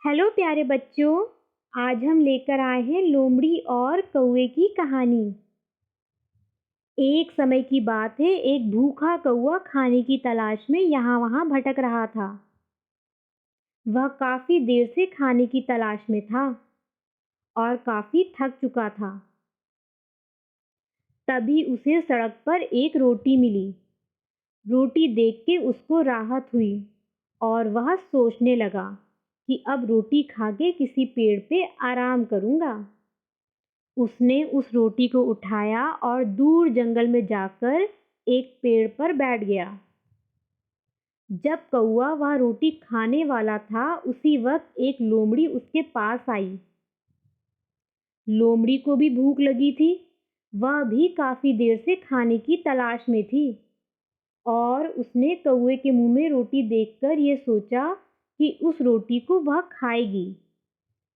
Hello प्यारे बच्चों। आज हम लेकर आए हैं लोमड़ी और कौवे की कहानी। एक समय की बात है, एक भूखा कौवा खाने की तलाश में यहाँ वहाँ भटक रहा था। वह काफी देर से खाने की तलाश में था और काफी थक चुका था। तभी उसे सड़क पर एक रोटी मिली। रोटी देख के उसको राहत हुई और वह सोचने लगा कि अब रोटी खा के किसी पेड़ पे आराम करूंगा। उसने उस रोटी को उठाया और दूर जंगल में जाकर एक पेड़ पर बैठ गया। जब कौवा वह रोटी खाने वाला था, उसी वक्त एक लोमड़ी उसके पास आई। लोमड़ी को भी भूख लगी थी। वह भी काफी देर से खाने की तलाश में थी और उसने कौवे के मुंह में रोटी देखकर यह सोचा कि उस रोटी को वह खाएगी,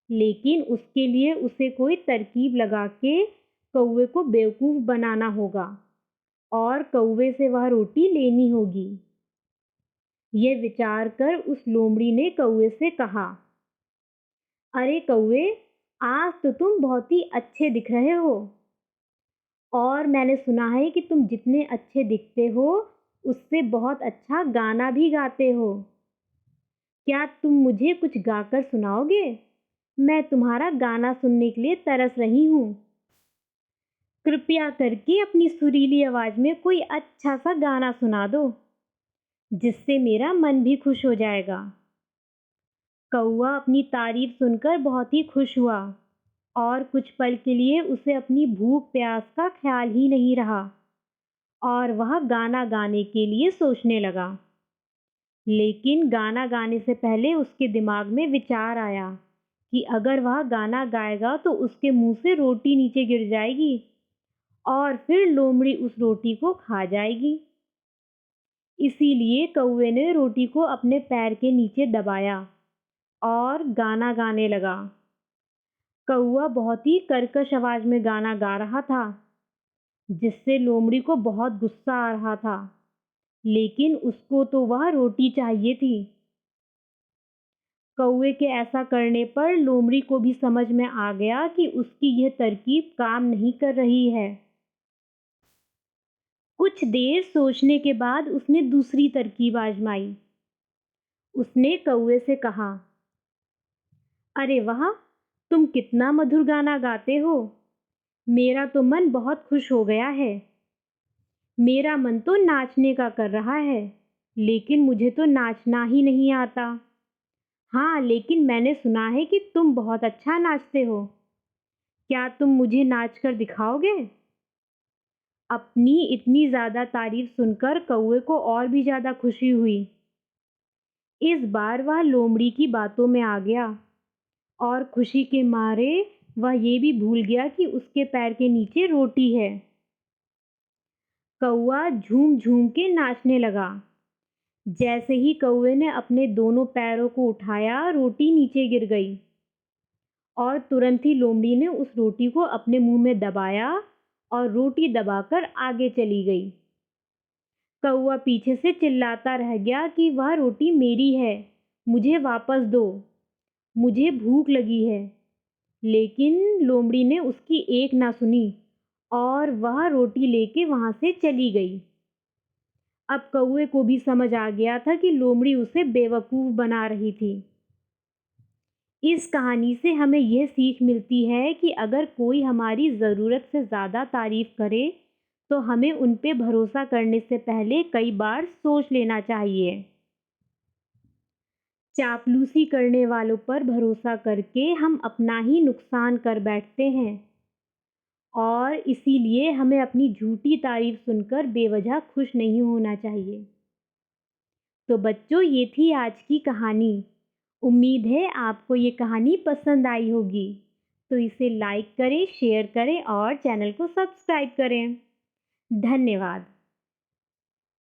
लेकिन उसके लिए उसे कोई तरकीब लगा के कौवे को बेवकूफ़ बनाना होगा और कौवे से वह रोटी लेनी होगी। यह विचार कर उस लोमड़ी ने कौवे से कहा, अरे कौवे, आज तो तुम बहुत ही अच्छे दिख रहे हो और मैंने सुना है कि तुम जितने अच्छे दिखते हो उससे बहुत अच्छा गाना भी गाते हो। क्या तुम मुझे कुछ गाकर सुनाओगे? मैं तुम्हारा गाना सुनने के लिए तरस रही हूँ। कृपया करके अपनी सुरीली आवाज में कोई अच्छा सा गाना सुना दो, जिससे मेरा मन भी खुश हो जाएगा। कौवा अपनी तारीफ सुनकर बहुत ही खुश हुआ और कुछ पल के लिए उसे अपनी भूख प्यास का ख्याल ही नहीं रहा और वह गाना गाने के लिए सोचने लगा। लेकिन गाना गाने से पहले उसके दिमाग में विचार आया कि अगर वह गाना गाएगा तो उसके मुंह से रोटी नीचे गिर जाएगी और फिर लोमड़ी उस रोटी को खा जाएगी। इसीलिए कौवे ने रोटी को अपने पैर के नीचे दबाया और गाना गाने लगा। कौवा बहुत ही कर्कश आवाज में गाना गा रहा था, जिससे लोमड़ी को बहुत गुस्सा आ रहा था, लेकिन उसको तो वह रोटी चाहिए थी। कौवे के ऐसा करने पर लोमड़ी को भी समझ में आ गया कि उसकी यह तरकीब काम नहीं कर रही है। कुछ देर सोचने के बाद उसने दूसरी तरकीब आजमाई। उसने कौवे से कहा, अरे वाह, तुम कितना मधुर गाना गाते हो। मेरा तो मन बहुत खुश हो गया है। मेरा मन तो नाचने का कर रहा है, लेकिन मुझे तो नाचना ही नहीं आता। हाँ, लेकिन मैंने सुना है कि तुम बहुत अच्छा नाचते हो। क्या तुम मुझे नाच कर दिखाओगे? अपनी इतनी ज़्यादा तारीफ सुनकर कौवे को और भी ज़्यादा खुशी हुई। इस बार वह लोमड़ी की बातों में आ गया और खुशी के मारे वह ये भी भूल गया कि उसके पैर के नीचे रोटी है। कौवा झूम झूम के नाचने लगा। जैसे ही कौवे ने अपने दोनों पैरों को उठाया, रोटी नीचे गिर गई और तुरंत ही लोमड़ी ने उस रोटी को अपने मुंह में दबाया और रोटी दबाकर आगे चली गई। कौवा पीछे से चिल्लाता रह गया कि वह रोटी मेरी है, मुझे वापस दो, मुझे भूख लगी है। लेकिन लोमड़ी ने उसकी एक ना सुनी और वह रोटी लेके वहां से चली गई। अब कौवे को भी समझ आ गया था कि लोमड़ी उसे बेवकूफ़ बना रही थी। इस कहानी से हमें यह सीख मिलती है कि अगर कोई हमारी ज़रूरत से ज़्यादा तारीफ करे तो हमें उन पे भरोसा करने से पहले कई बार सोच लेना चाहिए। चापलूसी करने वालों पर भरोसा करके हम अपना ही नुकसान कर बैठते हैं और इसीलिए हमें अपनी झूठी तारीफ सुनकर बेवजह खुश नहीं होना चाहिए। तो बच्चों, ये थी आज की कहानी। उम्मीद है आपको ये कहानी पसंद आई होगी। तो इसे लाइक करें, शेयर करें और चैनल को सब्सक्राइब करें। धन्यवाद।